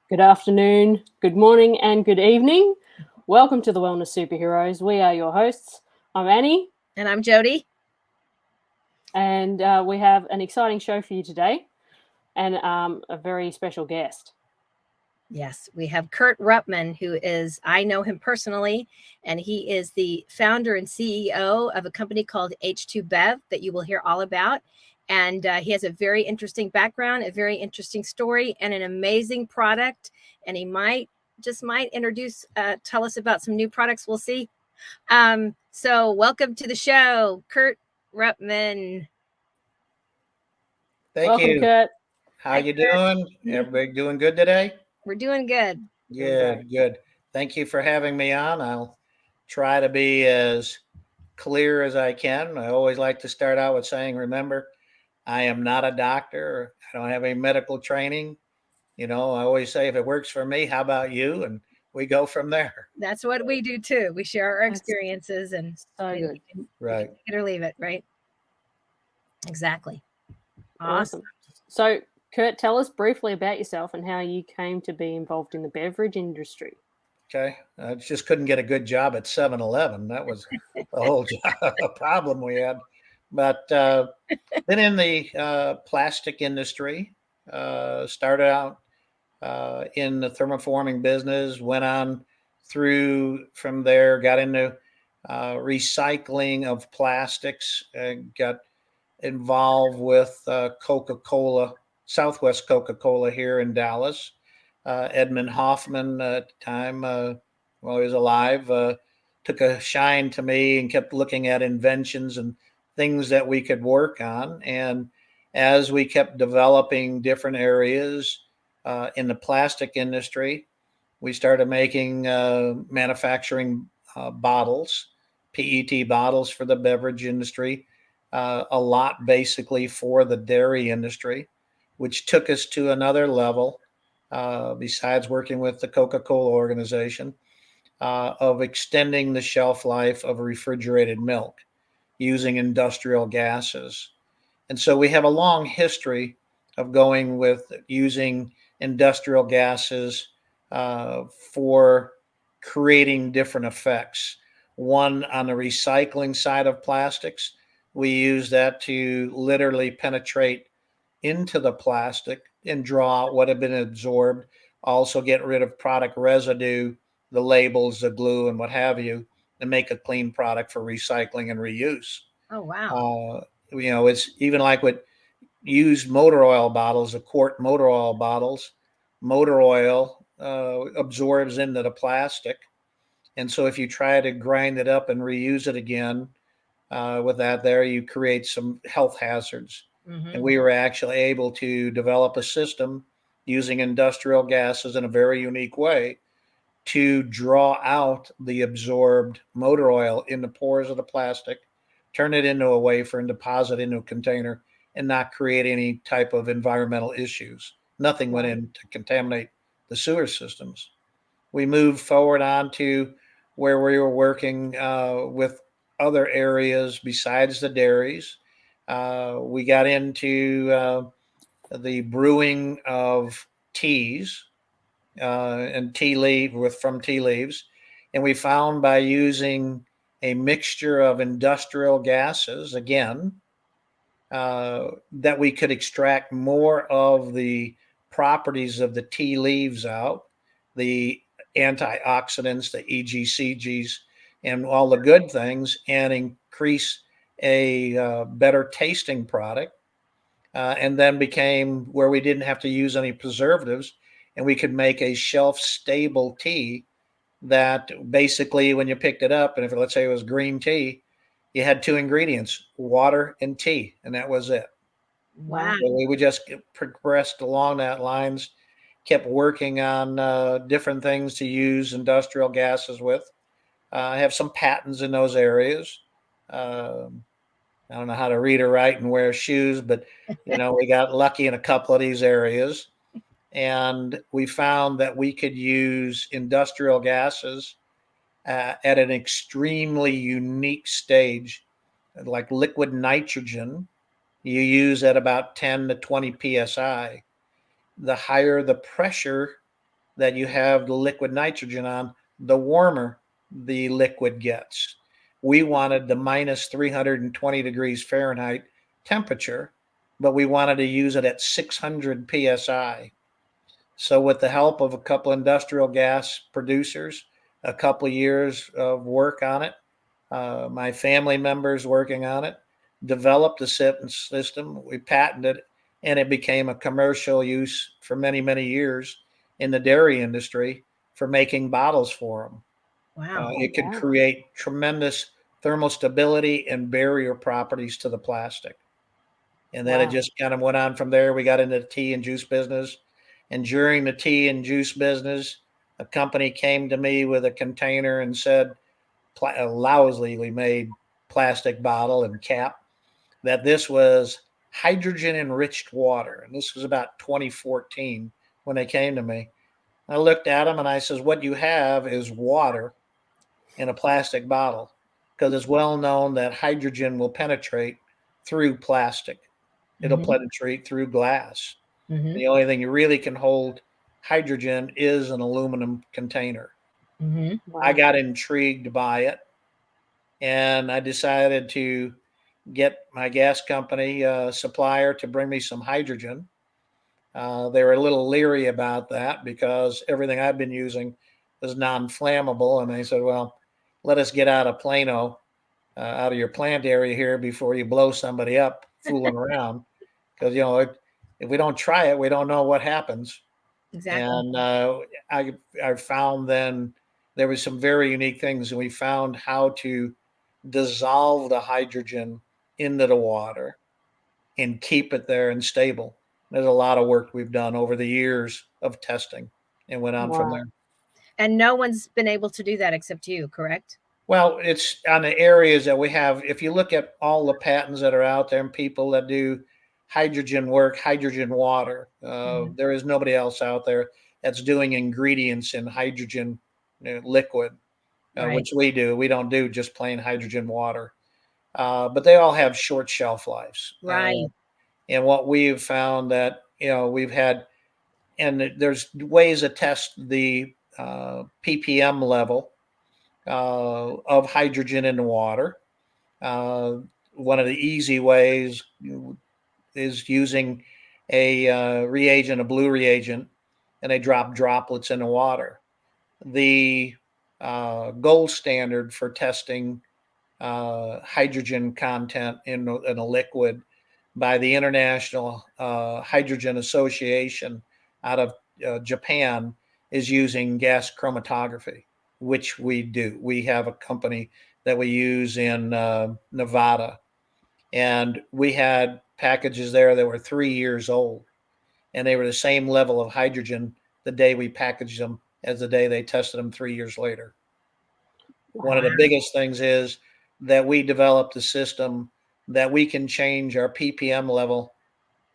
Good afternoon, good morning, and good evening. Welcome to the Wellness Superheroes. We are your hosts. I'm Annie. And I'm Jodi. And we have an exciting show for you today and a very special guest. Yes, we have Kurt Ruppman, I know him personally, and he is the founder and CEO of a company called H2Bev that you will hear all about. And he has a very interesting background, a very interesting story, and an amazing product. And he might tell us about some new products. We'll see. So welcome to the show, Kurt Ruppman. Welcome, You. Kurt. How Hi, you doing? Everybody doing good today? We're doing good. Good. Thank you for having me on. I'll try to be as clear as I can. I always like to start out with saying, remember, I am not a doctor. I don't have any medical training. I always say, if it works for me, how about you? And we go from there. That's what we do too. We share our experiences and so good. Right. Take it or leave it, right? Exactly. Awesome. So, Kurt, tell us briefly about yourself and how you came to be involved in the beverage industry. Okay. I just couldn't get a good job at 7-Eleven. That was the whole problem we had. But been in the plastic industry, started out in the thermoforming business, went on through from there, got into recycling of plastics, got involved with Coca-Cola, Southwest Coca-Cola here in Dallas. Edmund Hoffman at the time, while he was alive, took a shine to me and kept looking at inventions and things that we could work on. And as we kept developing different areas in the plastic industry, we started making manufacturing bottles, PET bottles for the beverage industry, a lot basically for the dairy industry, which took us to another level. Besides working with the Coca-Cola organization, of extending the shelf life of refrigerated milk using industrial gases. And so we have a long history of going with using industrial gases for creating different effects. One, on the recycling side of plastics, we use that to literally penetrate into the plastic and draw out what had been absorbed, also get rid of product residue, the labels, the glue, and what have you, and make a clean product for recycling and reuse. Oh, wow. It's even like with used motor oil bottles, the quart motor oil bottles, motor oil absorbs into the plastic. And so if you try to grind it up and reuse it again with that there, you create some health hazards. Mm-hmm. And we were actually able to develop a system using industrial gases in a very unique way to draw out the absorbed motor oil in the pores of the plastic, turn it into a wafer and deposit into a container and not create any type of environmental issues. Nothing went in to contaminate the sewer systems. We moved forward on to where we were working with other areas besides the dairies. We got into the brewing of teas and tea leaf from tea leaves, and we found by using a mixture of industrial gases again that we could extract more of the properties of the tea leaves out, the antioxidants, the EGCGs, and all the good things, and increase a better tasting product. And then became where we didn't have to use any preservatives, and we could make a shelf stable tea that basically, when you picked it up, and if let's say it was green tea, you had two ingredients, water and tea, and that was it. Wow. So we would just progressed along that lines, kept working on different things to use industrial gases with. I have some patents in those areas. I don't know how to read or write and wear shoes, but we got lucky in a couple of these areas, and we found that we could use industrial gases at an extremely unique stage, like liquid nitrogen. You use at about 10 to 20 psi. The higher the pressure, that you have the liquid nitrogen on, the warmer the liquid gets. We wanted the minus 320 degrees Fahrenheit temperature, but we wanted to use it at 600 psi. So, with the help of a couple industrial gas producers, a couple of years of work on it, my family members working on it, developed the system. We patented it, and it became a commercial use for many, many years in the dairy industry for making bottles for them. Wow. It could Wow. create tremendous thermal stability and barrier properties to the plastic. And then it Wow. just kind of went on from there. We got into the tea and juice business. And during the tea and juice business, a company came to me with a container and said, a lousily made plastic bottle and cap, that this was hydrogen enriched water. And this was about 2014 when they came to me. I looked at them and I says, what you have is water in a plastic bottle, because it's well known that hydrogen will penetrate through plastic. It'll Mhm. penetrate through glass. Mhm. The only thing you really can hold hydrogen is an aluminum container. Mhm. I Wow. got intrigued by it, and I decided to get my gas company supplier to bring me some hydrogen. They were a little leery about that because everything I've been using was non-flammable, and they said, "Well, let us get out of Plano, out of your plant area here before you blow somebody up fooling around, because if we don't try it, we don't know what happens." Exactly. And I found then there was some very unique things, and we found how to dissolve the hydrogen into the water and keep it there and stable. There's a lot of work we've done over the years of testing and went on from Wow. there. And no one's been able to do that except you, correct? Well, it's on the areas that we have. If you look at all the patents that are out there and people that do hydrogen work, hydrogen water, Mhm. there is nobody else out there that's doing ingredients in hydrogen liquid, Right. which we do. We don't do just plain hydrogen water, but they all have short shelf lives. Right. And what we've found that we've had, and there's ways to test the ppm level of hydrogen in the water. Uh, One of the easy ways is using a reagent, a blue reagent, and they drop droplets in the water. The gold standard for testing hydrogen content in a liquid by the International Hydrogen Association out of Japan is using gas chromatography, which we do. We have a company that we use in Nevada, and we had packages there that were 3 years old, and they were the same level of hydrogen the day we packaged them as the day they tested them 3 years later. One of Wow. the biggest things is that we developed a system that we can change our ppm level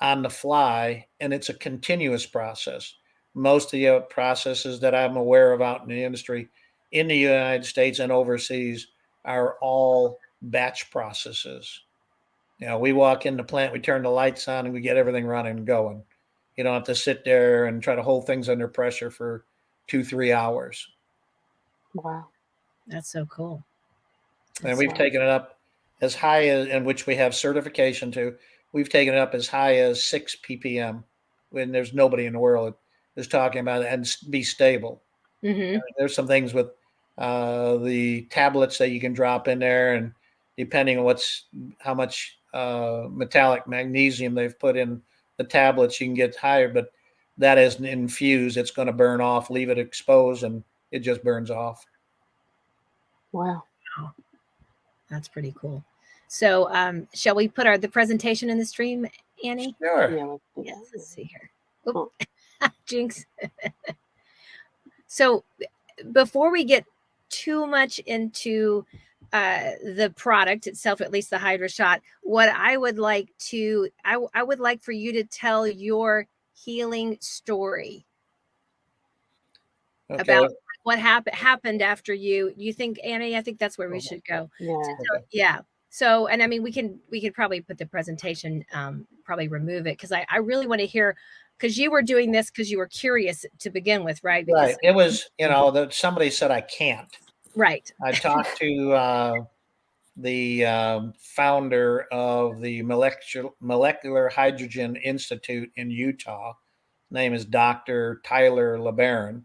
on the fly, and it's a continuous process. Most of the processes that I'm aware of out in the industry in the United States and overseas are all batch processes. We walk in the plant, we turn the lights on, and we get everything running and going. You don't have to sit there and try to hold things under pressure for 2, 3 hours. Wow. That's so cool. And That's we've Wow. taken it up as high as, in which we have certification to, we've taken it up as high as 6 ppm when there's nobody in the world that's talking about it and be stable. Mhm. There's some things with the tablets that you can drop in there, and depending on how much metallic magnesium they've put in the tablets, you can get higher, but that isn't infused. It's going to burn off, leave it exposed, and it just burns off. Wow. Wow. That's pretty cool. So, shall we put the presentation in the stream, Annie? Sure. Yeah. Yes. Let's see here. Oh. Jinx. So, before we get too much into the product itself, at least the Hydra Shot, what I would like I would like for you to tell your healing story Okay. about what happened after you think, Annie, I think that's where we should go. Yeah. Yeah. So, and I mean, we could probably put the presentation, probably remove it, because I really want to hear because you were doing this because you were curious to begin with, right? Right. It was, that somebody said I can't. Right. I talked to the founder of the Molecular Hydrogen Institute in Utah. His name is Dr. Tyler LeBaron.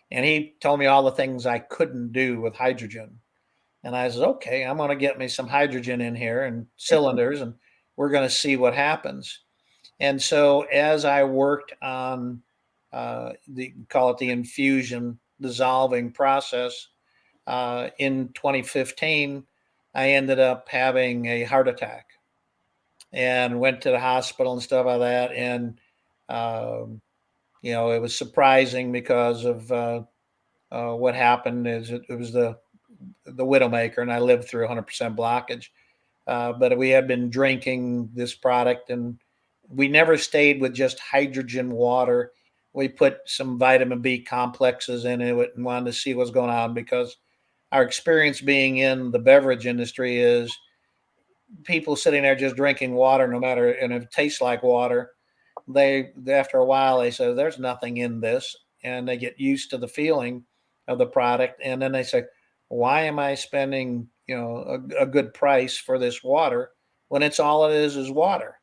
And he told me all the things I couldn't do with hydrogen. And I said, okay, I'm going to get me some hydrogen in here and cylinders, and we're going to see what happens. And so as I worked on call it the infusion dissolving process, in 2015, I ended up having a heart attack and went to the hospital and stuff like that. And, it was surprising because of what happened is it was the Widowmaker, and I lived through 100% blockage. But we had been drinking this product, and we never stayed with just hydrogen water. We put some vitamin B complexes in it and wanted to see what's going on, because our experience being in the beverage industry is people sitting there just drinking water, no matter, and it tastes like water. They after a while they say there's nothing in this, and they get used to the feeling of the product, and then they say, why am I spending a good price for this water when it's all it is water?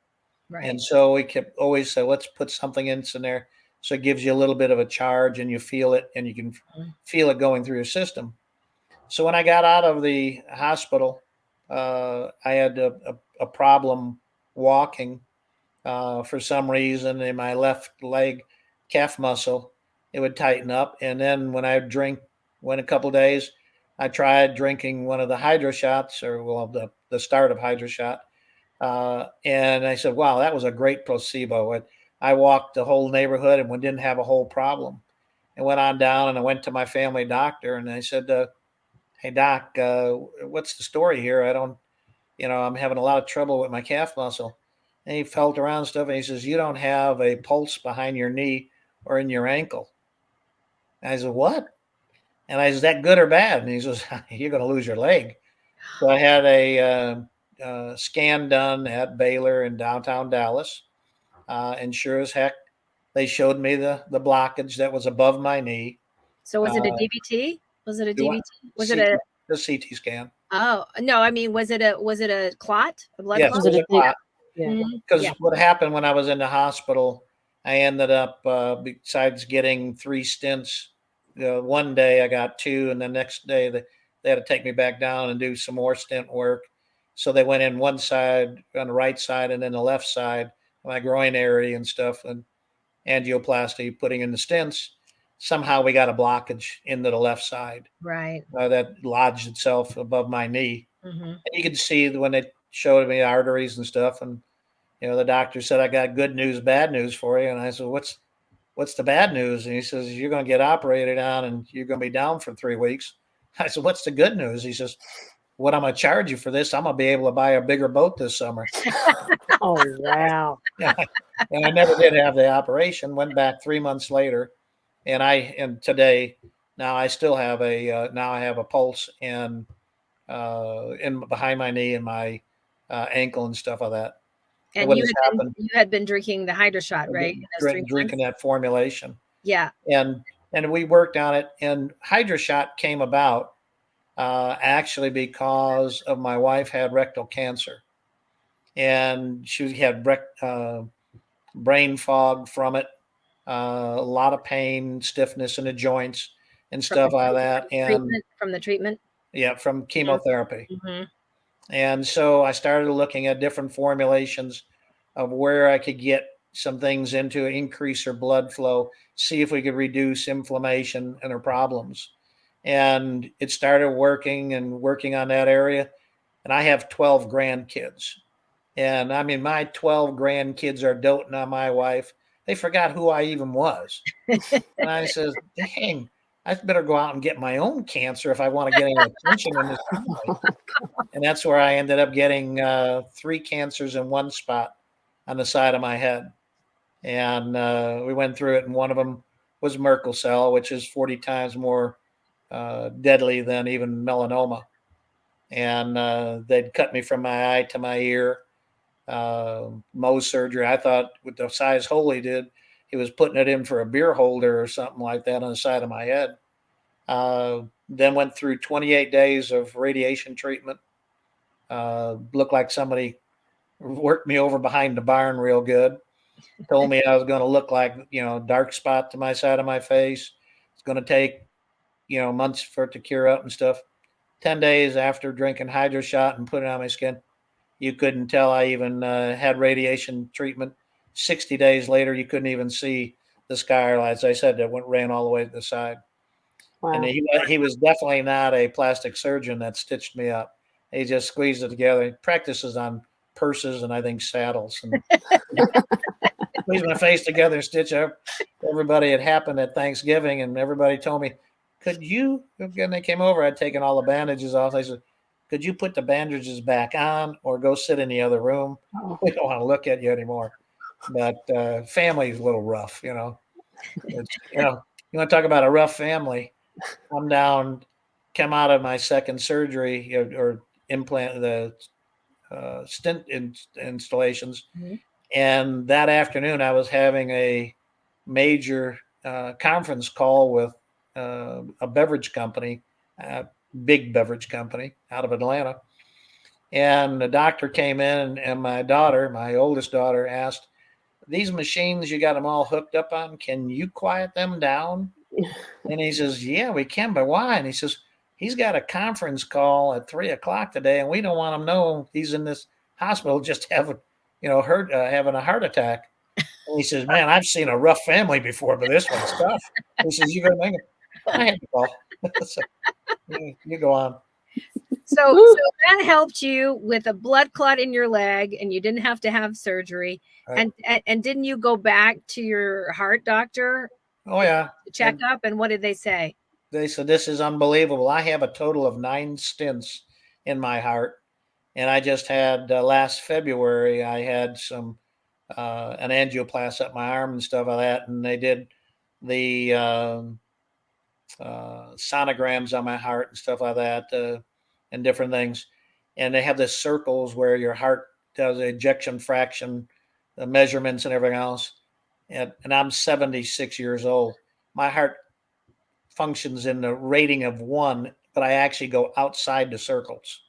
Right. And so we kept always say, let's put something in there so it gives you a little bit of a charge, and you feel it, and you can feel it going through your system. So when I got out of the hospital, I had a problem walking for some reason in my left leg calf muscle. It would tighten up. And then when I went a couple days, I tried drinking one of the hydro shots, or the start of hydro shot. And I said, wow, that was a great placebo. I walked the whole neighborhood and didn't have a whole problem. And went on down, and I went to my family doctor, and I said, hey doc, what's the story here? I'm having a lot of trouble with my calf muscle. And he felt around stuff, and he says, you don't have a pulse behind your knee or in your ankle. And I said, what? And I said, is that good or bad? And he says, you're going to lose your leg. So I had a scan done at Baylor in downtown Dallas. And sure as heck, they showed me the blockage that was above my knee. So was it a DVT? Was it a DVT? Was it a CT scan? Oh no, I mean, was it a clot? A blood Yes, clot? it was a clot. Yeah. Because what happened when I was in the hospital, I ended up, besides getting 3 stents, one day I got 2, and the next day they had to take me back down and do some more stent work. So they went in one side on the right side, and then the left side, my groin area and stuff, and angioplasty, putting in the stents. Somehow we got a blockage into the left side. Right. That lodged itself above my knee. Mm-hmm. And you could see when they showed me arteries and stuff, and the doctor said, I got good news, bad news for you. And I said, what's the bad news? And he says, you're going to get operated on, and you're going to be down for 3 weeks. I said, what's the good news? He says, what I'm going to charge you for this, I'm going to be able to buy a bigger boat this summer. Oh, wow. And I never did have the operation. Went back 3 months later, and today, now I still have now I have a pulse in behind my knee and my ankle and stuff like that. And you had been drinking the hydro shot, right? Drinking that formulation. Yeah. And we worked on it, and hydro shot came about actually because of my wife had rectal cancer, and she had brain fog from it, a lot of pain, stiffness in the joints and stuff like that. And from the treatment? Yeah, from chemotherapy. Mm-hmm. And so I started looking at different formulations of where I could get some things into increase her blood flow, see if we could reduce inflammation and her problems. And it started working on that area. And I have 12 grandkids. And I mean, my 12 grandkids are doting on my wife. They forgot who I even was. And I says, dang, I better go out and get my own cancer if I want to get any attention in this family. And that's where I ended up getting 3 cancers in one spot on the side of my head. And we went through it, and one of them was Merkel cell, which is 40 times more deadly than even melanoma. And they'd cut me from my eye to my ear, Mohs surgery. I thought with the size hole he did, he was putting it in for a beer holder or something like that on the side of my head. Then went through 28 days of radiation treatment. Looked like somebody worked me over behind the barn real good. Told me I was going to look like, dark spot to my side of my face. It's going to take, months for it to cure up and stuff. 10 days after drinking hydro shot and putting it on my skin, you couldn't tell I even had radiation treatment. 60 days later, you couldn't even see the scar. As I said, that ran all the way to the side. Wow. And he was definitely not a plastic surgeon that stitched me up. He just squeezed it together. He practices on purses and I think saddles. And squeeze my face together and stitch up. Everybody, it happened at Thanksgiving, and everybody told me, could you, when they came over, I'd taken all the bandages off. I said, could you put the bandages back on or go sit in the other room? Oh. We don't want to look at you anymore. But family is a little rough, It's, you want to talk about a rough family. I'm down, come out of my second surgery or implant, the stent installations. Mm-hmm. And that afternoon, I was having a major conference call with a beverage company, big beverage company out of Atlanta. And the doctor came in, and my daughter, my oldest daughter, asked, these machines, you got them all hooked up on, can you quiet them down? And he says, yeah, we can, but why? And he says, he's got a conference call at 3:00 today, and we don't want him to know he's in this hospital just having a heart attack. And he says, man, I've seen a rough family before, but this one's tough. He says, you going to make it? I had to call. So, you go on. So that helped you with a blood clot in your leg, and you didn't have to have surgery. Right. And didn't you go back to your heart doctor? Oh, yeah. Check up, and what did they say? They said, this is unbelievable. I have a total of 9 stents in my heart. And I just had last February, I had some an angioplasty up my arm and stuff like that. And they did the sonograms on my heart and stuff like that and different things. And they have the circles where your heart does the ejection fraction, the measurements and everything else. And I'm 76 years old. My heart functions in the rating of 1, but I actually go outside the circles.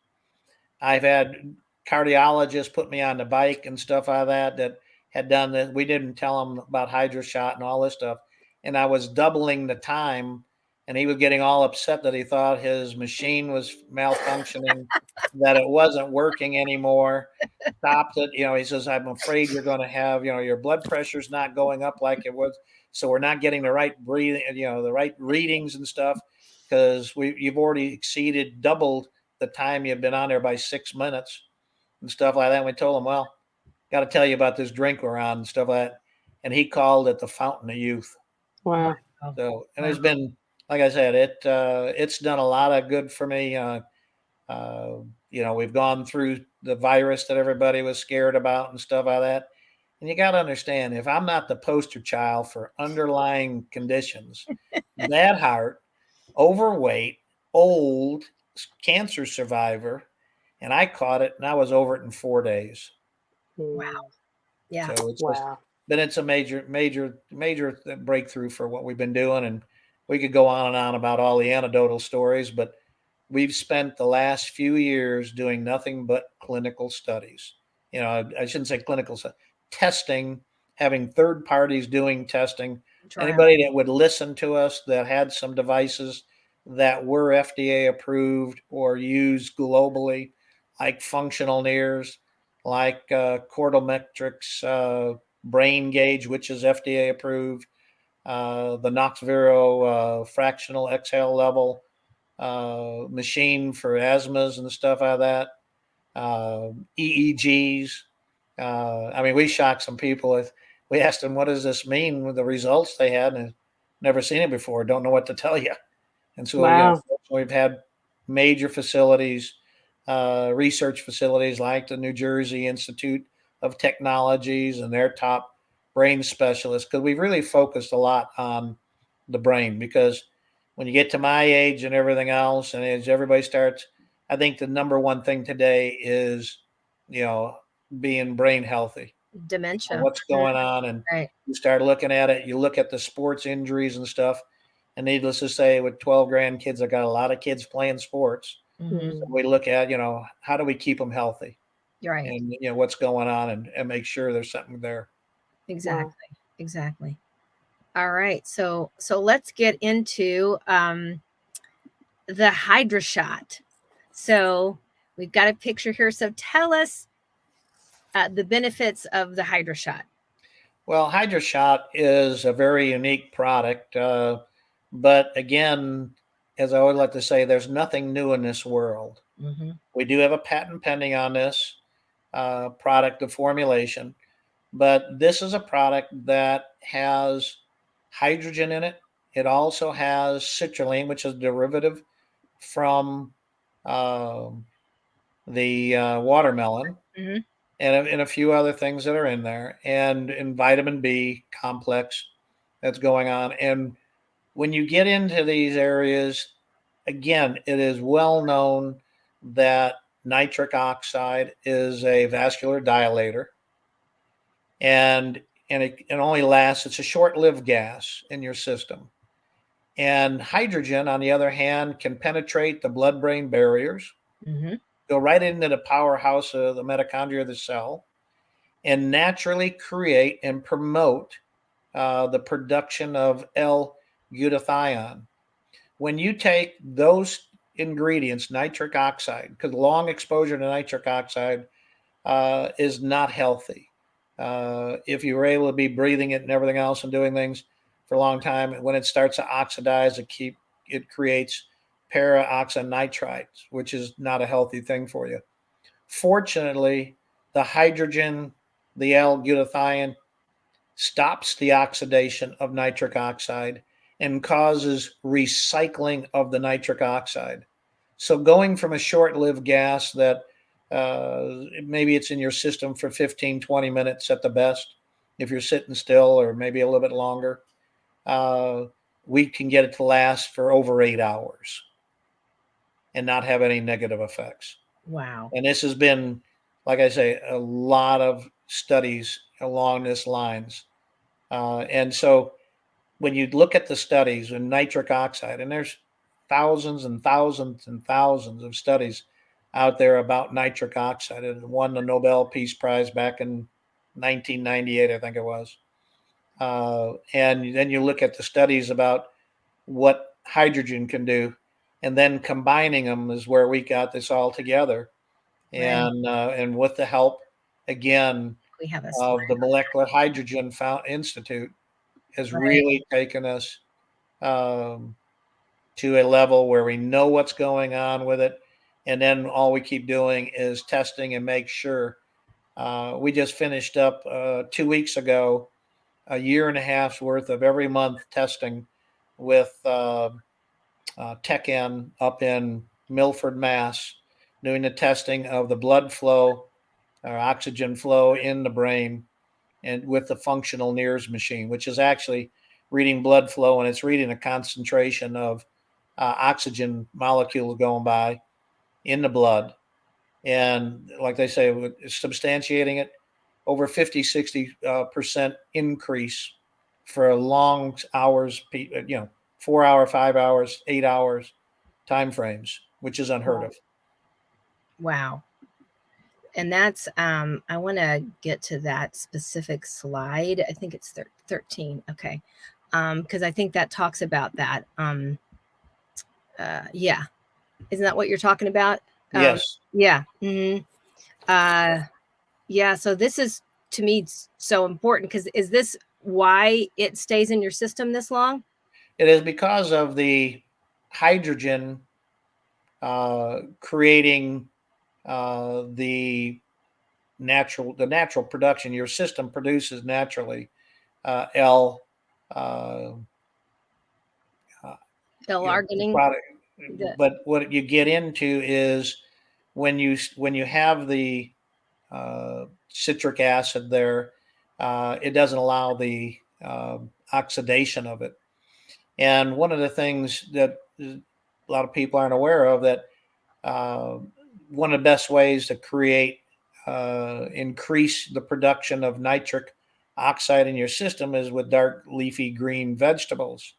I've had cardiologists put me on the bike and stuff like that had done that. We didn't tell them about hydro shot and all this stuff. And I was doubling the time, and he was getting all upset that he thought his machine was malfunctioning, that it wasn't working anymore. Stopped it. He says, I'm afraid you're going to have, your blood pressure's not going up like it was. So we're not getting the right breathing, the right readings and stuff, because you've already doubled the time you've been on there by 6 minutes and stuff like that. And we told him, well, got to tell you about this drink we're on and stuff like that. And he called it the fountain of youth. Wow. So, and it's been, like I said, it's done a lot of good for me. We've gone through the virus that everybody was scared about and stuff like that. And you got to understand, if I'm not the poster child for underlying conditions, bad heart, overweight, old, cancer survivor, and I caught it and I was over it in 4 days. Wow. Yeah. So it's a major breakthrough for what we've been doing. And we could go on and on about all the anecdotal stories, but we've spent the last few years doing nothing but clinical studies. I shouldn't say clinical testing, having third parties doing testing. Anybody that would listen to us that had some devices that were FDA approved or used globally, like functional NIRS, like Cordometrics brain gauge, which is FDA approved, the Knox Vero fractional exhale level machine for asthmas and stuff like that, EEGs. We shocked some people. We asked them, what does this mean with the results they had, and never seen it before, don't know what to tell you. And so we've had major facilities, research facilities like the New Jersey Institute of Technologies and their top brain specialists, because we've really focused a lot on the brain. Because when you get to my age and everything else, and as everybody starts, I think the number one thing today is, being brain healthy. Dementia. what's going on. And Right. you start looking at it, you look at the sports injuries and stuff. And needless to say, with 12 grandkids, I got a lot of kids playing sports. Mhm. So we look at, how do we keep them healthy? You're right. And, what's going on, and make sure there's something there. Exactly. Wow. Exactly. All right. So let's get into the Hydra shot. So we've got a picture here. So tell us the benefits of the Hydra shot. Well, Hydra Shot is a very unique product. But again, as I always like to say, there's nothing new in this world. Mm-hmm. We do have a patent pending on this product of formulation, but this is a product that has hydrogen in it. It also has citrulline, which is a derivative from the watermelon, Mm-hmm. and a few other things that are in there, and in vitamin B complex that's going on. And when you get into these areas, again, it is well known that nitric oxide is a vascular dilator, and it only lasts. It's a short-lived gas in your system. And hydrogen, on the other hand, can penetrate the blood-brain barriers, Mm-hmm. go right into the powerhouse of the mitochondria of the cell, and naturally create and promote the production of L-glutathione. When you take those ingredients, nitric oxide, because long exposure to nitric oxide is not healthy. If you were able to be breathing it and everything else and doing things for a long time, when it starts to oxidize, it creates para-oxynitrites, which is not a healthy thing for you. Fortunately, the hydrogen, the L-glutathione, stops the oxidation of nitric oxide and causes recycling of the nitric oxide. So going from a short-lived gas that maybe it's in your system for 15, 20 minutes at the best, if you're sitting still, or maybe a little bit longer, we can get it to last for over 8 hours and not have any negative effects. Wow. And this has been, like I say, a lot of studies along this lines. And so when you look at the studies in nitric oxide, and there's thousands and thousands and thousands of studies out there about nitric oxide, and won the Nobel Peace Prize back in 1998, I think it was. And then you look at the studies about what hydrogen can do, and then combining them is where we got this all together. Right. And with the help, again, We have a of the Molecular Hydrogen Institute, has really taken us to a level where we know what's going on with it. And then all we keep doing is testing and make sure. We just finished up 2 weeks ago, a year and a half's worth of every month testing with TechN up in Milford, Mass, doing the testing of the blood flow or oxygen flow in the brain, and with the functional NIRS machine, which is actually reading blood flow, and it's reading a concentration of oxygen molecules going by in the blood. And like they say, substantiating it, over 50, 60% increase for long hours, 4 hour, 5 hours, 8 hours time frames, which is unheard of. Wow. And that's I want to get to that specific slide. I think it's 13. Okay. Because I think that talks about that. Yeah. Isn't that what you're talking about? Yes. Yeah. Mm-hmm. Yeah. So this is, to me, so important, because is this why it stays in your system this long? It is because of the hydrogen creating the natural production. Your system produces naturally L L-arginine. product. But what you get into is when you have the citric acid there, it doesn't allow the oxidation of it. And one of the things that a lot of people aren't aware of, that one of the best ways to create increase the production of nitric oxide in your system is with dark leafy green vegetables.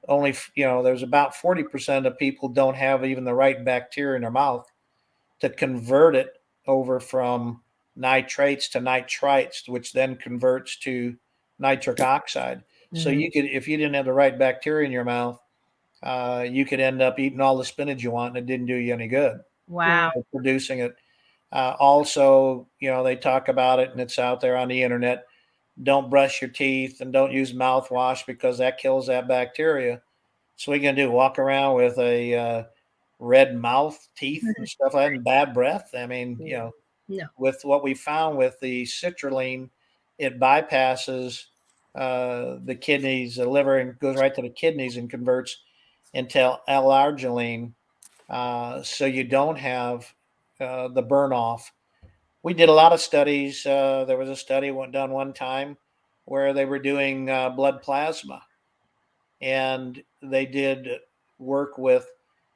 Only, there's about 40% of people don't have even the right bacteria in their mouth to convert it over from nitrates to nitrites, which then converts to nitric oxide. So you could, if you didn't have the right bacteria in your mouth, you could end up eating all the spinach you want and it didn't do you any good. Wow. Producing it. Also, they talk about it and it's out there on the internet. Don't brush your teeth and don't use mouthwash because that kills that bacteria. So what are you going to do? Walk around with a red mouth, teeth and stuff like that, and bad breath? I mean, No. with what we found with the citrulline, it bypasses the kidneys, the liver, and goes right to the kidneys and converts into L-arginine. So you don't have the burn off. We did a lot of studies. There was a study done one time where they were doing blood plasma, and they did work with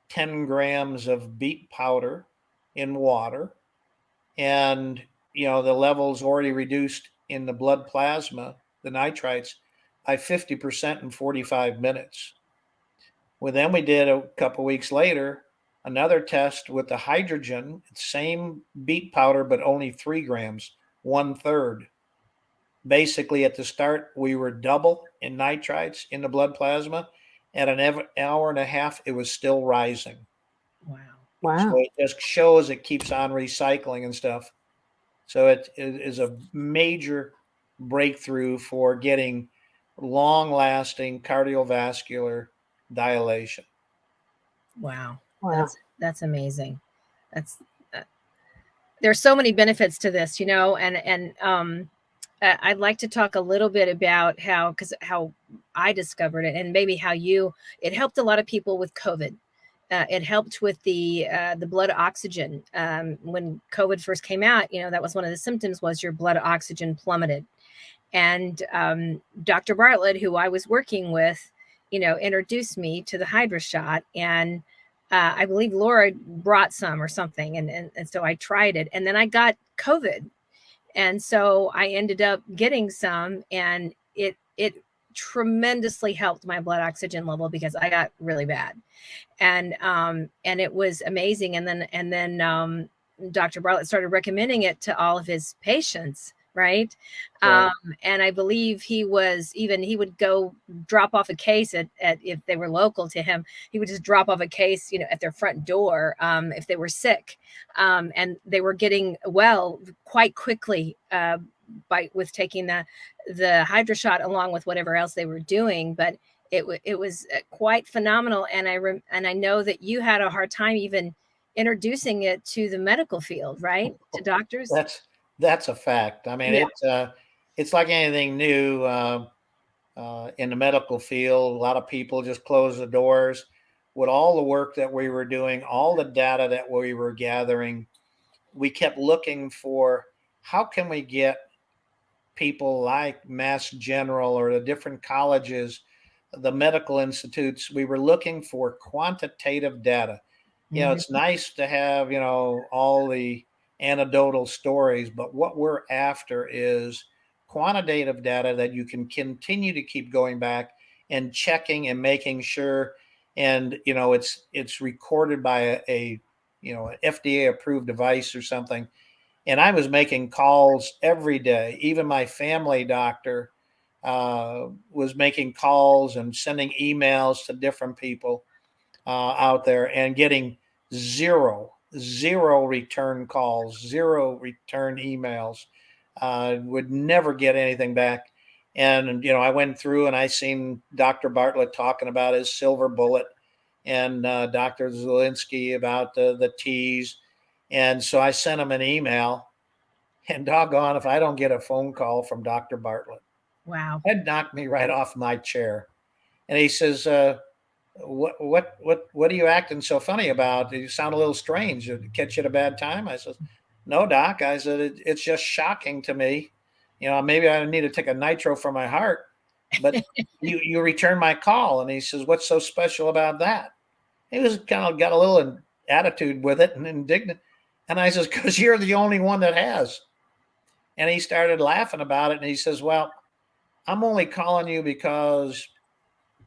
10 grams of beet powder in water, and the levels already reduced in the blood plasma, the nitrites, by 50% in 45 minutes. Well, then we did a couple weeks later another test with the hydrogen, same beet powder, but only 3 grams, 1/3. Basically, at the start, we were double in nitrites in the blood plasma. At an hour and a half, it was still rising. Wow. So it just shows it keeps on recycling and stuff. So it is a major breakthrough for getting long-lasting cardiovascular dilation. Wow. Wow. That's amazing. That's there's so many benefits to this, and I'd like to talk a little bit about how I discovered it, and maybe how it helped a lot of people with COVID. It helped with the blood oxygen. When COVID first came out, that was one of the symptoms, was your blood oxygen plummeted. And Dr. Bartlett, who I was working with, introduced me to the Hydra shot, and I believe Laura brought some or something, and so I tried it, and then I got COVID, and so I ended up getting some, and it tremendously helped my blood oxygen level because I got really bad, and it was amazing. And then Dr. Bartlett started recommending it to all of his patients. Right. Right. And I believe he would go drop off a case at if they were local to him, he would just drop off a case, at their front door, if they were sick. And they were getting well quite quickly, with taking the Hydra shot along with whatever else they were doing. But it was quite phenomenal. And I know that you had a hard time even introducing it to the medical field, right? To doctors. That's a fact. I mean, it's like anything new in the medical field. A lot of people just close the doors. With all the work that we were doing, all the data that we were gathering, we kept looking for how can we get people like Mass General or the different colleges, the medical institutes. We were looking for quantitative data. It's nice to have, all the anecdotal stories, but what we're after is quantitative data that you can continue to keep going back and checking and making sure, and it's recorded by a an FDA approved device or something. And I was making calls every day. Even my family doctor was making calls and sending emails to different people out there, and getting zero return calls, zero return emails. Would never get anything back. And I went through and I seen Dr. Bartlett talking about his silver bullet, and Dr. Zielinski about the T's. And so I sent him an email, and doggone if I don't get a phone call from Dr. Bartlett. Wow. That knocked me right off my chair. And he says, what are you acting so funny about? You sound a little strange. Did it catch you at a bad time? I said, no, doc. I said, it's just shocking to me. Maybe I need to take a nitro for my heart, but you return my call. And he says, what's so special about that? He was kind of got a little attitude with it and indignant. And I says, because you're the only one that has. And he started laughing about it. And he says, well, I'm only calling you because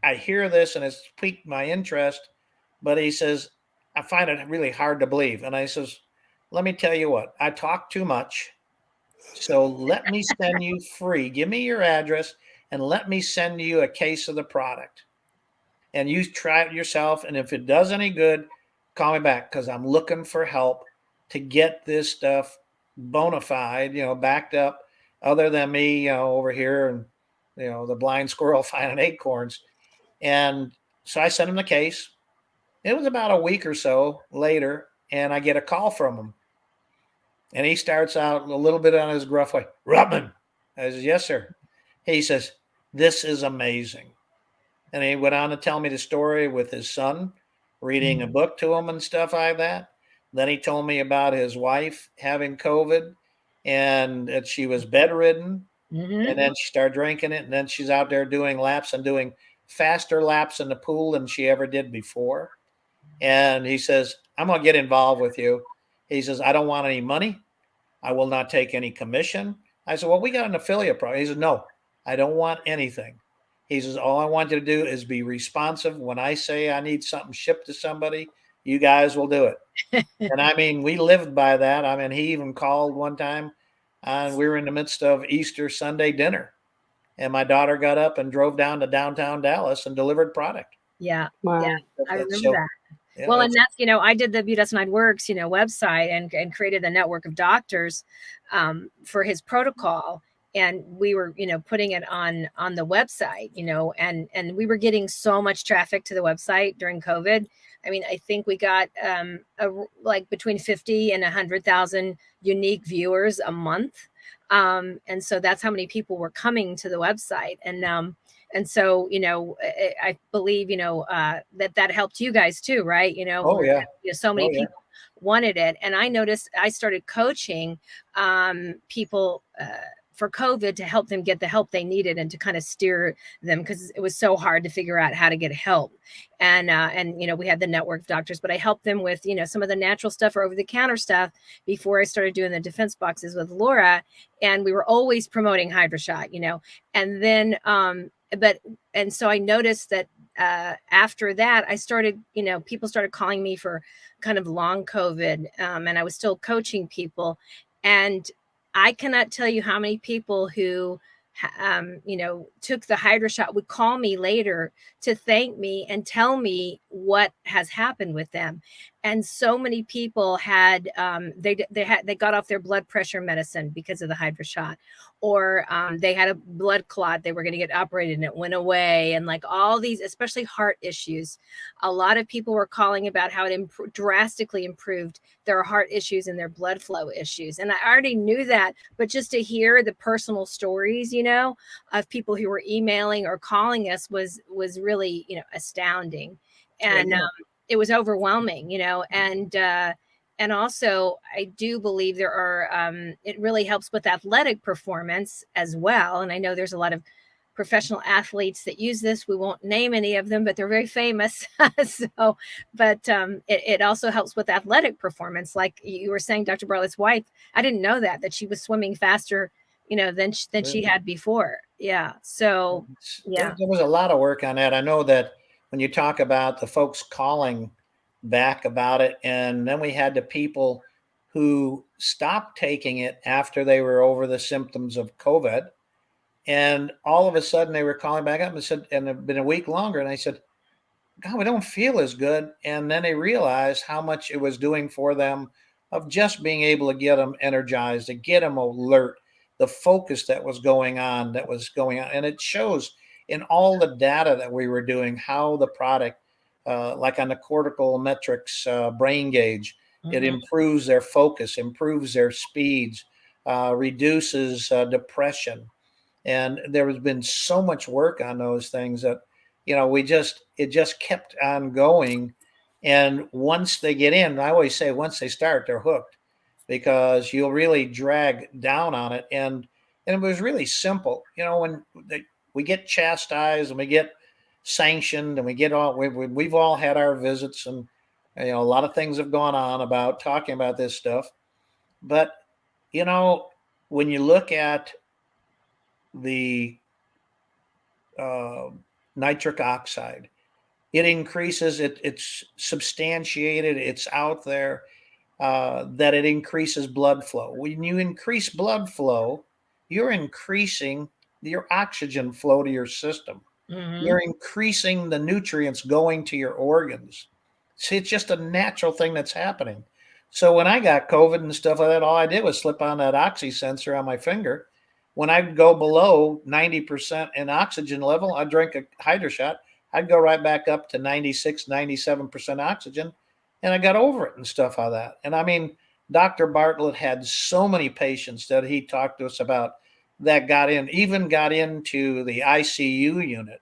I hear this and it's piqued my interest. But he says, I find it really hard to believe. And I says, let me tell you what, I talk too much. So let me send you free. Give me your address and let me send you a case of the product. And you try it yourself. And if it does any good, call me back because I'm looking for help to get this stuff bona fide, backed up, other than me, over here and, the blind squirrel finding acorns. And so I sent him the case. It was about a week or so later, and I get a call from him. And he starts out a little bit on his gruff way, Ruppman. I says, yes, sir. He says, this is amazing. And he went on to tell me the story with his son reading a book to him and stuff like that. Then he told me about his wife having COVID and that she was bedridden. And then she started drinking it. And then she's out there doing laps and doing faster laps in the pool than she ever did before. And he says, I'm going to get involved with you. He says, I don't want any money. I will not take any commission. I said, well, we got an affiliate program. He said, no, I don't want anything. He says, all I want you to do is be responsive. When I say I need something shipped to somebody, you guys will do it. And I mean, we lived by that. I mean, he even called one time and we were in the midst of Easter Sunday dinner. And my daughter got up and drove down to downtown Dallas and delivered product. Yeah. Wow. Yeah. I remember that. Yeah, well, and that's, I did the Budesonide Works, website and created a network of doctors for his protocol. And we were, putting it on the website, and we were getting so much traffic to the website during COVID. I mean, I think we got like between 50 and 100,000 unique viewers a month. And so that's how many people were coming to the website. And so, I believe, that helped you guys too, right? Oh, yeah. So many people wanted it. And I noticed I started coaching people for COVID to help them get the help they needed and to kind of steer them because it was so hard to figure out how to get help. And we had the network of doctors, but I helped them with, some of the natural stuff or over the counter stuff before I started doing the defense boxes with Laura. And we were always promoting HydroShot, and then, and so I noticed that after that, I started, people started calling me for kind of long COVID, and I was still coaching people. And I cannot tell you how many people who, took the HydroShot would call me later to thank me and tell me what has happened with them. And so many people had, they got off their blood pressure medicine because of the HydroShot, or they had a blood clot. They were going to get operated and it went away. And like all these, especially heart issues, a lot of people were calling about how it drastically improved their heart issues and their blood flow issues. And I already knew that, but just to hear the personal stories, of people who were emailing or calling us was really, astounding. And it was overwhelming, and also I do believe there are, it really helps with athletic performance as well. And I know there's a lot of professional athletes that use this. We won't name any of them, but they're very famous. It also helps with athletic performance. Like you were saying, Dr. Bartlett's wife, I didn't know that she was swimming faster, than she had before. Yeah. So, yeah. There was a lot of work on that. I know that when you talk about the folks calling back about it, and then we had the people who stopped taking it after they were over the symptoms of COVID. And all of a sudden they were calling back up and said, and it's been a week longer. And I said, God, we don't feel as good. And then they realized how much it was doing for them of just being able to get them energized, to get them alert, the focus that was going on. And it shows in all the data that we were doing, how the product, like on the cortical metrics brain gauge, it improves their focus, improves their speeds, reduces depression. And there has been so much work on those things that, it just kept on going. And once they get in, I always say, once they start, they're hooked, because you'll really drag down on it. And it was really simple. When we get chastised and we get sanctioned and we get we've all had our visits, and You know, a lot of things have gone on about talking about this stuff, but you know, when you look at the uh, nitric oxide, it increases it. It's substantiated. It's out there that it increases blood flow. When you increase blood flow, you're increasing your oxygen flow to your system. Mm-hmm. You're increasing the nutrients going to your organs. See, it's just a natural thing that's happening. So when I got COVID and stuff like that, all I did was slip on that oxy sensor on my finger. When I'd go below 90% in oxygen level, I'd drink a hydro shot. I'd go right back up to 96, 97% oxygen. And I got over it and stuff like that. And I mean, Dr. Bartlett had so many patients that he talked to us about that even got into the ICU unit,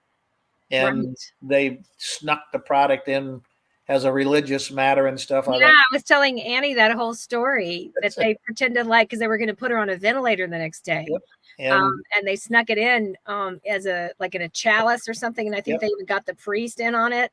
and Right. they snuck the product in as a religious matter and stuff like Yeah, that. I was telling Annie that whole story that That's it. they pretended like because they were going to put her on a ventilator the next day. Yep. And And they snuck it in as a like in a chalice or something, and I think yep. they even got the priest in on it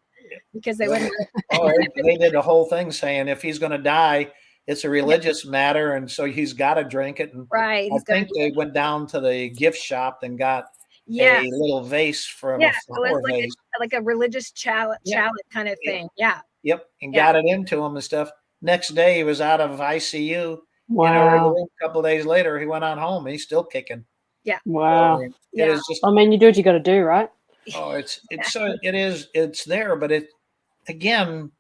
because they wouldn't. Oh, they did the whole thing saying if he's going to die, it's a religious matter, and so he's got to drink it. And Right, I he's got to. think they went down to the gift shop and got Yes, a little vase from yeah, a it was flower vase. like a religious chalice Yeah. kind of Yep. thing. Yeah, Yep. And yeah, got it into him and stuff. Next day, he was out of ICU. Wow. A couple of days later, he went on home. He's still kicking. yeah, Wow. So, it yeah. is just, I mean, you do what you got to do, right? oh, it's there, but again,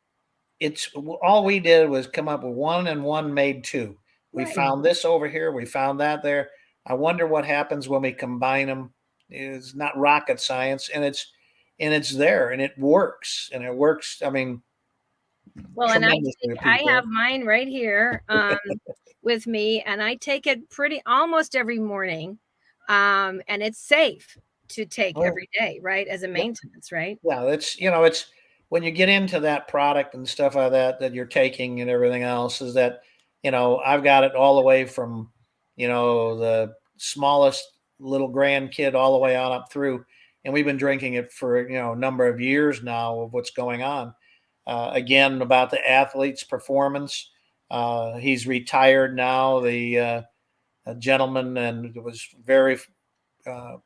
it's all we did was come up with one and one made two. We Right. found this over here. We found that there. I wonder what happens when we combine them. It's not rocket science, and it's there, and it works, I mean, Well, and tremendously, I people. have mine right here with me, and I take it almost every morning, and it's safe to take Oh, every day, right? As a yeah, maintenance, right? yeah. It's when you get into that product and stuff like that you're taking and everything else is that I've got it all the way from the smallest little grandkid all the way on up through, and we've been drinking it for a number of years now of what's going on. Again, about the athlete's performance. He's retired now. The gentleman and was very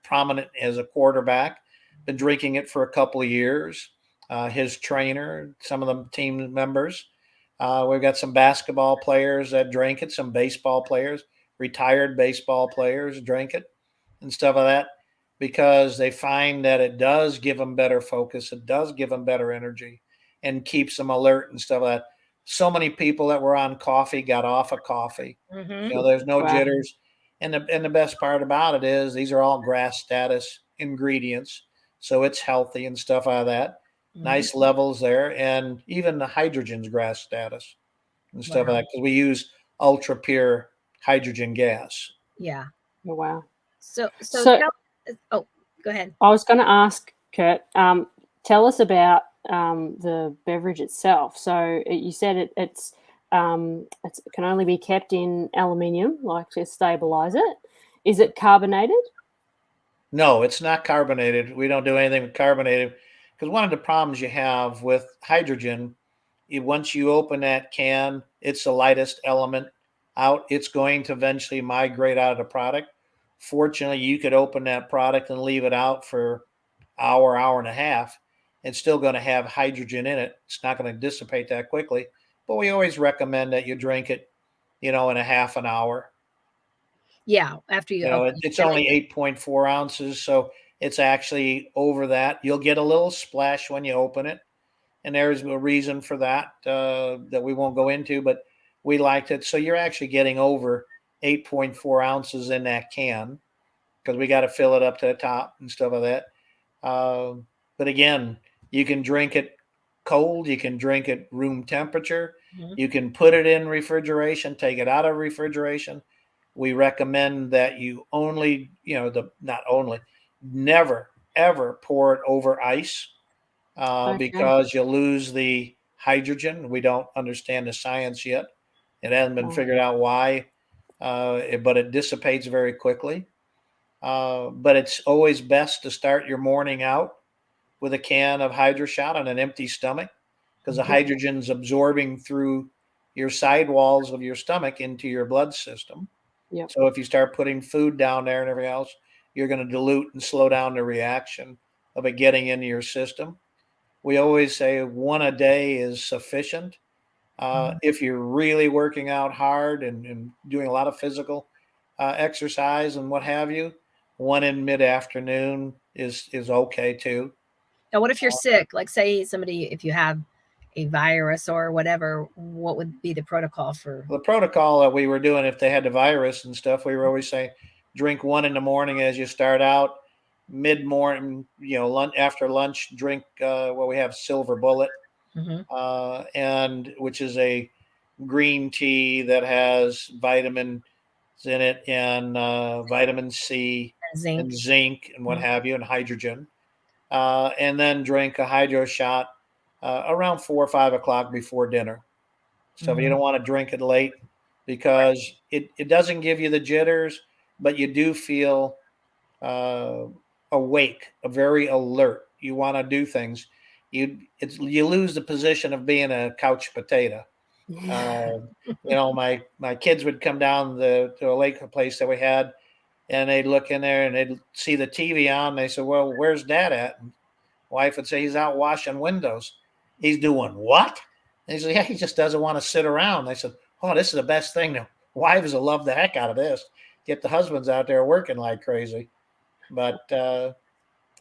prominent as a quarterback. Been drinking it for a couple of years. His trainer, some of the team members. We've got some basketball players that drink it, some baseball players, retired baseball players drink it and stuff like that because they find that it does give them better focus. It does give them better energy and keeps them alert and stuff like that. So many people that were on coffee got off of coffee. Mm-hmm. There's no Wow. jitters. And the best part about it is these are all grass status ingredients. So it's healthy and stuff like that. Mm-hmm. Nice levels there. And even the hydrogen's grass status and stuff like that. Because we use ultra pure hydrogen gas. Yeah. Oh, wow. So So- oh, go ahead. I was going to ask, Kurt, tell us about the beverage itself. So you said it can only be kept in aluminium, like to stabilize it. Is it carbonated? No, it's not carbonated. We don't do anything with carbonated because one of the problems you have with hydrogen, once you open that can, it's the lightest element out. It's going to eventually migrate out of the product. Fortunately, you could open that product and leave it out for hour and a half. It's still going to have hydrogen in it. It's not going to dissipate that quickly. But we always recommend that you drink it, in a half an hour. Yeah, after you open It's only 8.4 ounces, so it's actually over that. You'll get a little splash when you open it, and there's a reason for that that we won't go into, but we liked it. So you're actually getting over 8.4 ounces in that can because we got to fill it up to the top and stuff like that. But again, you can drink it cold. You can drink it room temperature. Mm-hmm. You can put it in refrigeration, take it out of refrigeration. We recommend that you only, never, ever pour it over ice Okay. because you lose the hydrogen. We don't understand the science yet. It hasn't been figured out why, but it dissipates very quickly. But it's always best to start your morning out with a can of Hydro Shot on an empty stomach because the hydrogen's absorbing through your sidewalls of your stomach into your blood system. Yep. So if you start putting food down there and everything else, you're going to dilute and slow down the reaction of it getting into your system. We always say 1 a day is sufficient. If you're really working out hard and doing a lot of physical exercise and what have you, 1 in mid-afternoon is okay too. Now, what if you're sick? Like, say somebody, if you have a virus or whatever, what would be the protocol for? The protocol that we were doing, if they had the virus and stuff, we were always saying drink 1 in the morning as you start out. Mid-morning, lunch, after lunch, drink we have Silver Bullet, and which is a green tea that has vitamins in it and vitamin C and zinc and what have you, and hydrogen. And then drink a hydro shot around 4 or 5 o'clock before dinner. So you don't want to drink it late because it doesn't give you the jitters, but you do feel awake, very alert. You want to do things. You lose the position of being a couch potato. My kids would come down to a lake place that we had, and they'd look in there and they'd see the TV on. And they said, "Well, where's Dad at?" And wife would say, "He's out washing windows." "He's doing what?" And he said, "Yeah, he just doesn't want to sit around." They said, "Oh, this is the best thing. The wives will love the heck out of this. Get the husbands out there working like crazy." But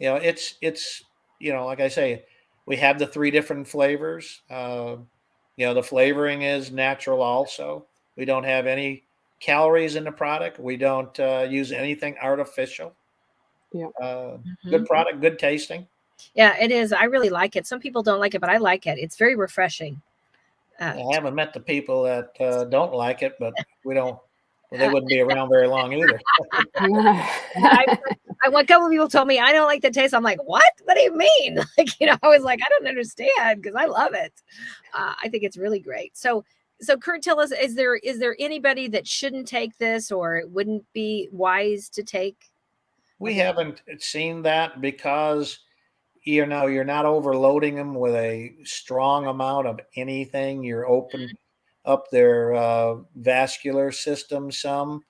it's like I say, we have the 3 different flavors. The flavoring is natural. Also, we don't have any calories in the product. We don't use anything artificial. Yeah. Good product, good tasting. Yeah, it is. I really like it. Some people don't like it, but I like it. It's very refreshing. I haven't met the people that don't like it, but we don't. Well, they wouldn't be around very long either. A couple of people told me I don't like the taste. I'm like, what? What do you mean? I was like, I don't understand because I love it. I think it's really great. So Kurt, tell us, is there anybody that shouldn't take this or it wouldn't be wise to take? We haven't seen that because you're not overloading them with a strong amount of anything. You're open up their vascular system some.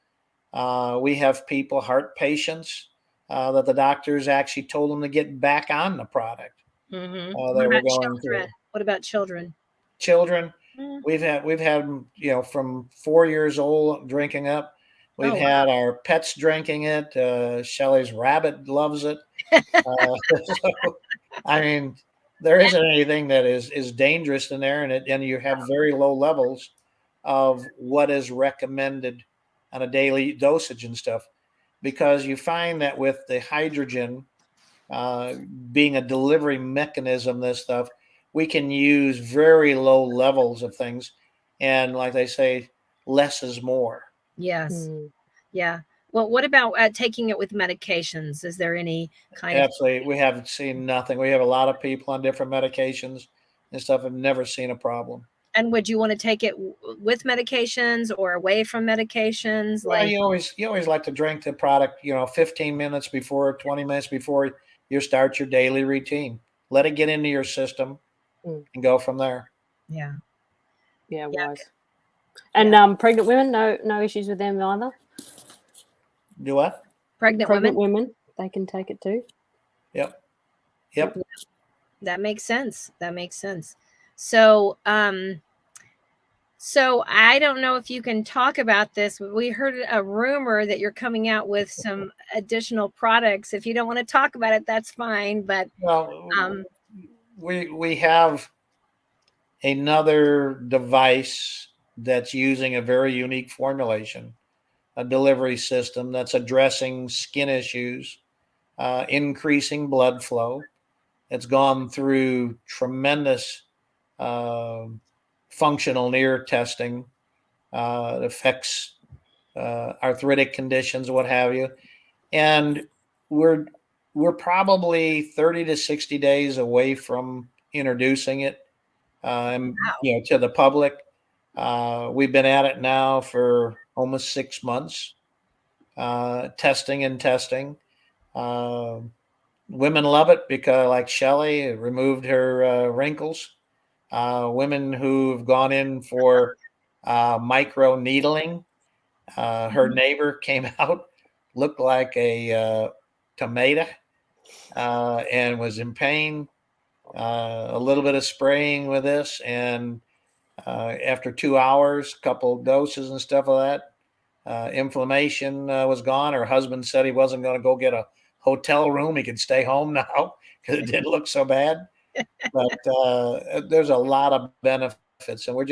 We have people, heart patients, that the doctors actually told them to get back on the product. What about children? What about children? Children, we've had from 4 years old drinking up. We've had our pets drinking it. Shelley's rabbit loves it. So, I mean, there isn't anything that is dangerous in there, and you have very low levels of what is recommended on a daily dosage and stuff, because you find that with the hydrogen being a delivery mechanism, this stuff, we can use very low levels of things, and like they say, less is more. Yes. Yeah. Well, what about taking it with medications? Is there any kind of? Absolutely. We haven't seen nothing. We have a lot of people on different medications and stuff. Have never seen a problem. And would you want to take it with medications or away from medications? Well, you always like to drink the product, 15 minutes before, 20 minutes before you start your daily routine. Let it get into your system and go from there. Yeah. Yeah, wise. And pregnant women, no issues with them either? Do what? Pregnant women, they can take it too? Yep. That makes sense. So, so I don't know if you can talk about this, but we heard a rumor that you're coming out with some additional products. If you don't want to talk about it, that's fine. But we have another device that's using a very unique formulation, a delivery system that's addressing skin issues, increasing blood flow. It's gone through tremendous functional near testing. It affects arthritic conditions, what have you, and we're probably 30 to 60 days away from introducing it to the public. We've been at it now for almost 6 months, testing. Women love it because, like Shelley, it removed her wrinkles. women who've gone in for micro needling. Her neighbor came out, looked like a tomato, and was in pain. A little bit of spraying with this, and after 2 hours, a couple doses and stuff like that, inflammation was gone. Her husband said he wasn't going to go get a hotel room. He could stay home now because it didn't look so bad. But there's a lot of benefits, and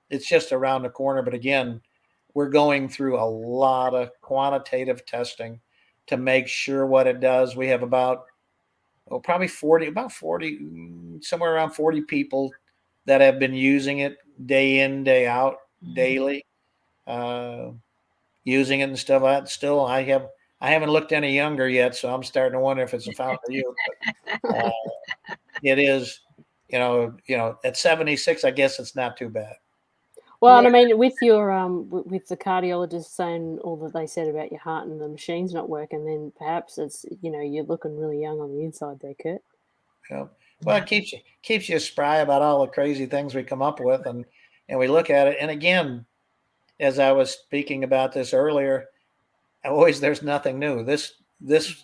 it's just around the corner. But again, we're going through a lot of quantitative testing to make sure what it does. We have probably 40, somewhere around 40 people that have been using it day in, day out, daily, using it and stuff like that. Still, I haven't looked any younger yet, so I'm starting to wonder if it's a fountain of youth. But, it is, at 76, I guess it's not too bad. Well, and I mean, with your with the cardiologist saying all that they said about your heart and the machine's not working, then perhaps it's you're looking really young on the inside there, Kurt. Yeah. Well, it keeps you spry about all the crazy things we come up with, and we look at it. And again, as I was speaking about this earlier, there's nothing new.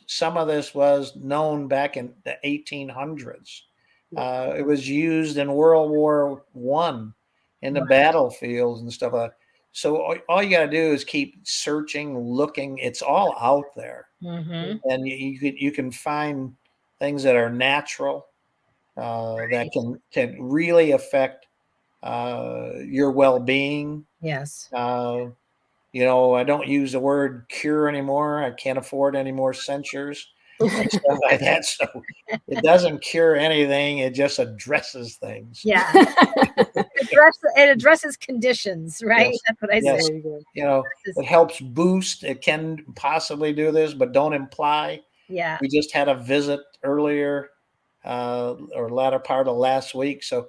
Some of this was known back in the 1800s. It was used in World War I in the battlefields and stuff like that. So all you got to do is keep searching, looking. It's all out there, and you can find things that are natural that can really affect your well-being. Yes. I don't use the word cure anymore. I can't afford any more censures and stuff like that. So it doesn't cure anything. It just addresses things. Yeah. It addresses conditions, right? Yes. That's what I say. It helps boost. It can possibly do this, but don't imply. Yeah. We just had a visit earlier or latter part of last week. So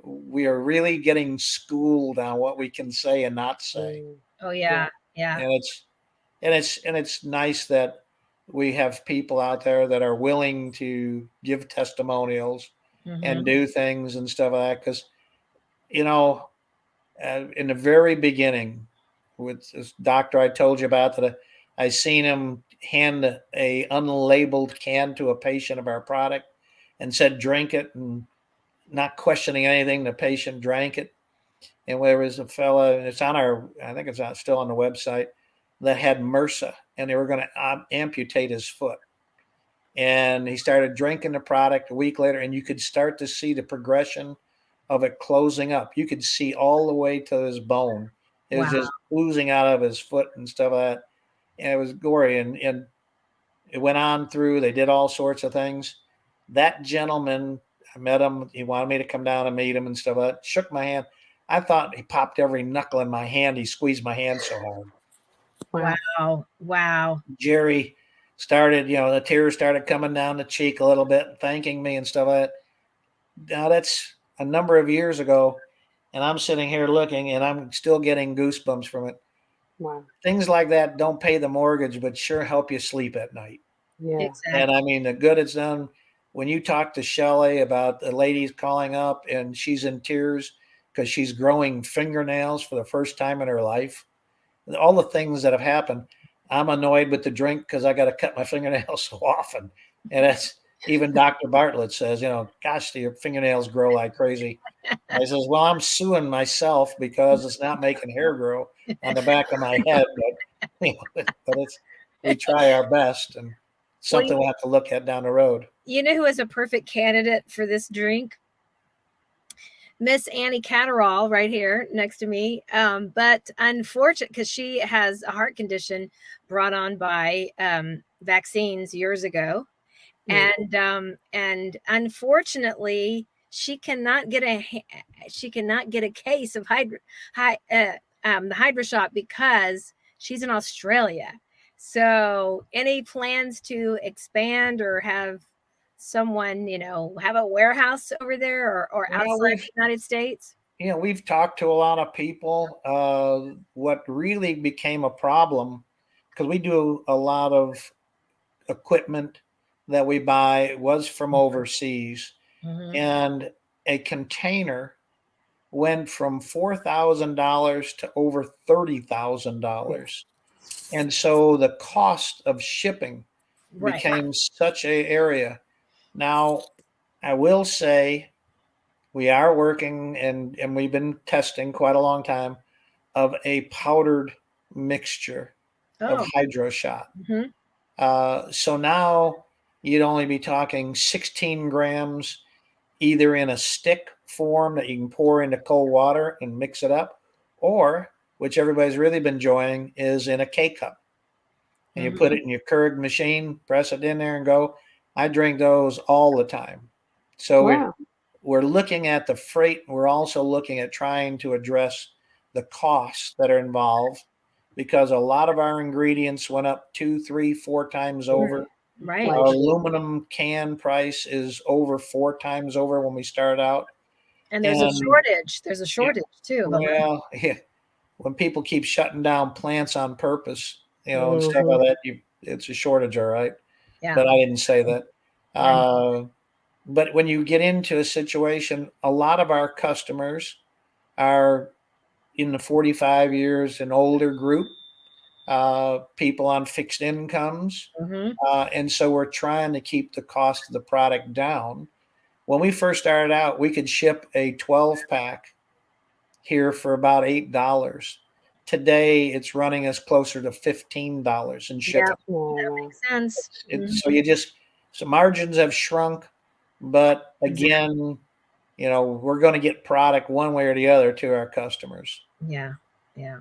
we are really getting schooled on what we can say and not say. Oh yeah. Yeah. And it's nice that we have people out there that are willing to give testimonials and do things and stuff like that. Because, in the very beginning, with this doctor I told you about, that I seen him hand a unlabeled can to a patient of our product and said, drink it, and not questioning anything. The patient drank it. And there was a fella, and it's I think it's still on the website, that had MRSA, and they were going to amputate his foot. And he started drinking the product a week later, and you could start to see the progression of it closing up. You could see all the way to his bone. It was just oozing out of his foot and stuff like that. And it was gory. And it went on through, they did all sorts of things. That gentleman, I met him. He wanted me to come down and meet him and stuff like that. Shook my hand. I thought he popped every knuckle in my hand. He squeezed my hand so hard. Wow. Jerry started, the tears started coming down the cheek a little bit, thanking me and stuff like that. Now that's a number of years ago, and I'm sitting here looking, and I'm still getting goosebumps from it. Wow. Things like that don't pay the mortgage, but sure help you sleep at night. Yeah. Exactly. And I mean, the good it's done. When you talk to Shelley about the ladies calling up and she's in tears because she's growing fingernails for the first time in her life, all the things that have happened, I'm annoyed with the drink because I got to cut my fingernails so often. And that's even Dr. Bartlett says, gosh, your fingernails grow like crazy. I says, well, I'm suing myself because it's not making hair grow on the back of my head. But we try our best, and something we'll have to look at down the road. You know who is a perfect candidate for this drink? Miss Annie Catterall right here next to me. But unfortunately, because she has a heart condition brought on by vaccines years ago. And unfortunately, she cannot get a case of the HydroShot because she's in Australia. So any plans to expand or have someone, have a warehouse over there or outside the United States? We've talked to a lot of people. What really became a problem, because we do a lot of equipment that we buy was from overseas, and a container went from $4,000 to over $30,000. And so the cost of shipping Right. became such a area. Now, I will say we are working and we've been testing quite a long time of a powdered mixture of Oh. hydro shot. Mhm. So now you'd only be talking 16 grams either in a stick form that you can pour into cold water and mix it up, or which everybody's really been enjoying is in a K cup. And you put it in your Keurig machine, press it in there and go. I drink those all the time. So Wow. we're looking at the freight. We're also looking at trying to address the costs that are involved because a lot of our ingredients went up 2, 3, 4 times over. Right. Our Inflation. aluminum can price is over 4 times over when we started out. And there's a And shortage. There's a shortage too. Of aluminum. well, yeah, when people keep shutting down plants on purpose, and stuff Mhm. like that, it's a shortage, all right. Yeah. But I didn't say that. Right. But when you get into a situation, a lot of our customers are in the 45 years and older group, people on fixed incomes. Mhm. And so we're trying to keep the cost of the product down. When we first started out, we could ship a 12 pack here for about $8. Today, it's running us closer to $15 in Yeah. shipping. Oh, That wow. makes sense. So margins have shrunk, but Exactly. again, we're going to get product one way or the other to our customers. Yeah. Yeah.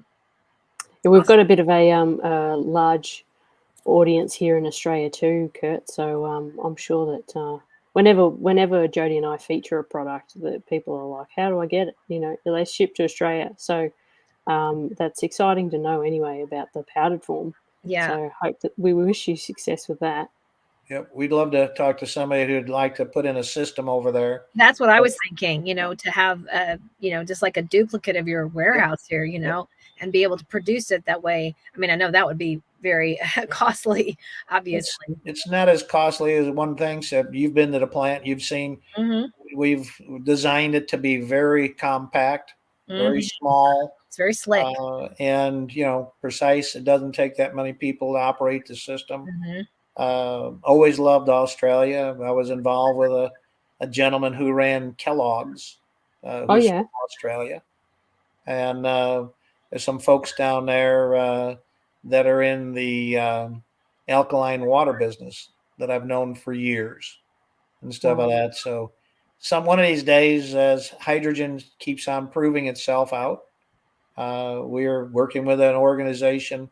Yeah, we've Awesome. got a bit of a large audience here in Australia too, Kurt. So I'm sure that whenever Jodi and I feature a product, that people are like, "How do I get it?" They ship to Australia. So that's exciting to know anyway about the powdered form. Yeah. So hope that we wish you success with that. Yep, we'd love to talk to somebody who'd like to put in a system over there. That's what I was thinking, to have just like a duplicate of your warehouse here, and be able to produce it that way. I mean, I know that would be very costly, obviously. It's not as costly as one thing. So you've been to the plant, you've seen. Hmm. We've designed it to be very compact, very Hmm. small, It's very slick. and precise. It doesn't take that many people to operate the system. Hmm. Always loved Australia. I was involved with a gentleman who ran Kellogg's, Oh who's yeah. from Australia, and there's some folks down there that are in the alkaline water business that I've known for years and stuff Wow. like that. So, one of these days, as hydrogen keeps on proving itself out, we're working with an organization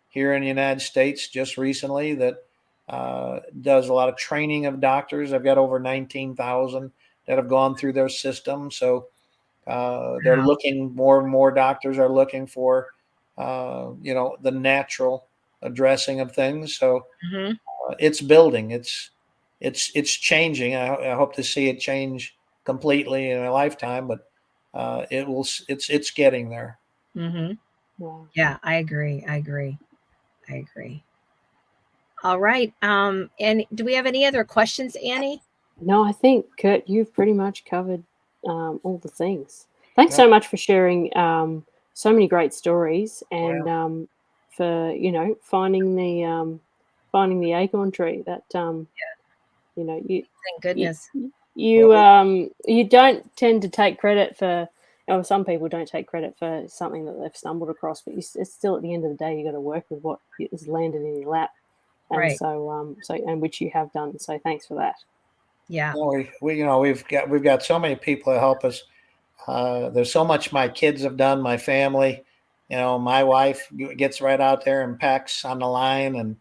here in the United States just recently that does a lot of training of doctors. I've got over 19,000 that have gone through their system. So they're Wow. looking, more and more doctors are looking for, the natural addressing of things. So Hmm. it's building. It's changing. I hope to see it change completely in a lifetime, but it will. It's getting there. Hmm. Wow. Yeah, I agree. I agree. I agree. All right. And do we have any other questions, Annie? No, I think Kurt, you've pretty much covered all the things. Thanks Yep. so much for sharing so many great stories and Well, for finding the acorn tree. That you Thank you goodness. you, well, you don't tend to take credit for. Some people don't take credit for something that they've stumbled across, but it's still at the end of the day, you got to work with what is landed in your lap, and Right. so and which you have done. So thanks for that. Yeah. we've got so many people to help us. There's so much my kids have done, my family. My wife gets right out there and packs on the line, and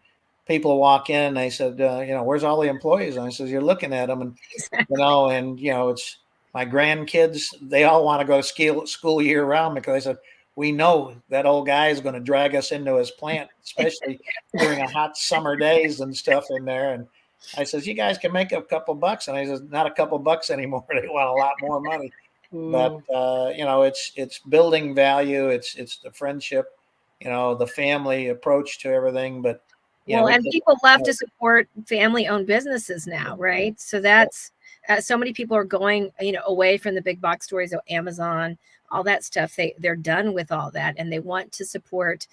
people walk in and they said, where's all the employees? And I says, you're looking at them, and it's my grandkids. They all want to go to school year round because they said we know that old guy is going to drag us into his plant, especially during a hot summer days and stuff in there. And I says, you guys can make a couple bucks, and I says, not a couple bucks anymore. They want a lot more money. But Mm. it's building value. It's the friendship, the family approach to everything. But Well, we and just, people love to support family-owned businesses now, right? So that's so many people are going, away from the big box stores, so Amazon, all that stuff. They're done with all that, and they want to support,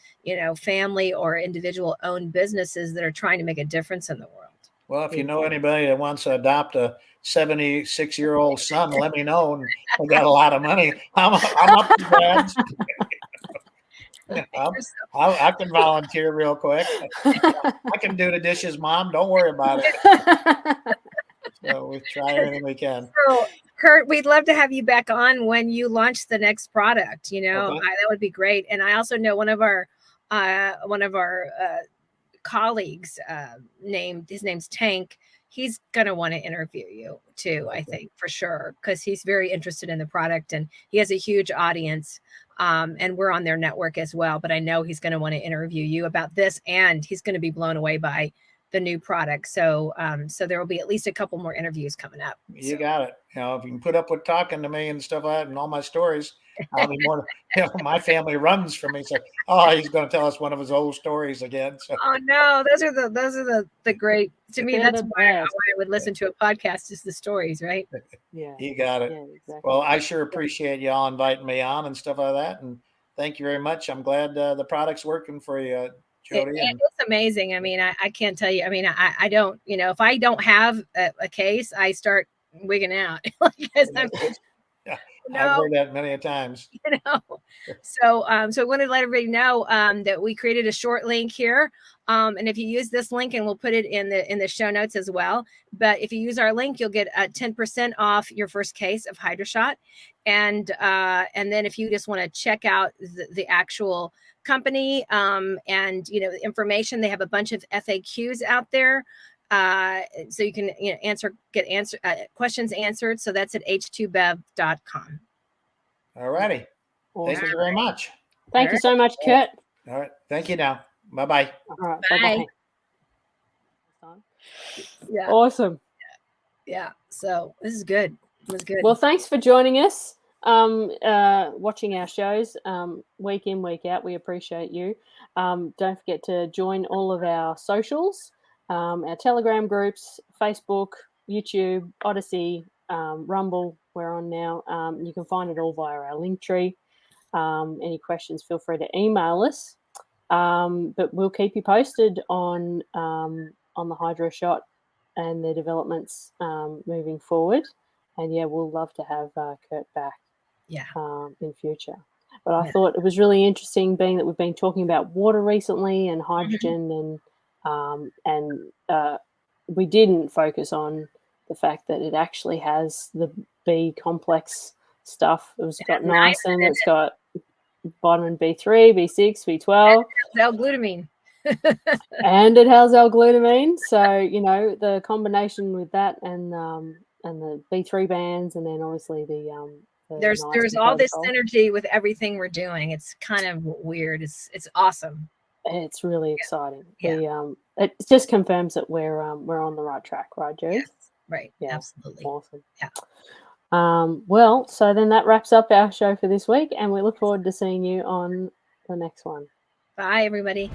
family or individual owned businesses that are trying to make a difference in the world. Well, if you know anybody that wants to adopt a 76-year-old son, let me know. And I got a lot of money. I'm up to dads. I can volunteer real quick. I can do the dishes, Mom. Don't worry about it. So we try everything we can. So, Kurt, we'd love to have you back on when you launch the next product. Okay. That would be great. And I also know one of our colleagues, his name's Tank. He's going to want to interview you too, I think, for sure, because he's very interested in the product and he has a huge audience. And we're on their network as well. But I know he's going to want to interview you about this, and he's going to be blown away by the new product. So there will be at least a couple more interviews coming up. You got it. If you can put up with talking to me and stuff like that and all my stories, I'll be more. My family runs from me. So, he's going to tell us one of his old stories again. So. Oh no, those are the great. To me, that's why I would listen to a podcast, is the stories, right? Yeah, you got it. Yeah, exactly. Well, I sure appreciate y'all inviting me on and stuff like that, and thank you very much. I'm glad the product's working for you, Jodi. It's amazing. I mean, I can't tell you. I mean, I don't. If I don't have a case, I start wigging out. I've heard that many a times. So I wanted to let everybody know that we created a short link here. And if you use this link, and we'll put it in the show notes as well. But if you use our link, you'll get 10% off your first case of HydroShot. And then if you just want to check out the actual company and the information, they have a bunch of FAQs out there. So you can get questions answered. So that's at h2bev.com. All righty. Awesome. Thank you very much. Thank you so much, Kurt. All right. Thank you now. Bye-bye. All right. Bye. Bye-bye. Yeah. Awesome. Yeah. So this is good. It was good. Well, thanks for joining us, watching our shows week in, week out. We appreciate you. Don't forget to join all of our socials. Our Telegram groups, Facebook, YouTube, Odyssey, Rumble, we're on now. You can find it all via our link tree. Any questions, feel free to email us. But we'll keep you posted on the HydroShot and their developments moving forward. And we'll love to have Kurt back in future. But I thought it was really interesting, being that we've been talking about water recently and hydrogen, and we didn't focus on the fact that it actually has the B complex stuff. It's got niacin, it's got vitamin B3, B6, B12. L-glutamine. And it has L-glutamine. So, the combination with that and the B3 bands, and then obviously there's all this synergy with everything we're doing. It's kind of weird. It's awesome. It's really exciting. Yeah. It just confirms that we're on the right track, right, Jodi? Yes. Right. Yeah. Absolutely. Awesome. Yeah. Well, so then that wraps up our show for this week, and we look forward to seeing you on the next one. Bye, everybody.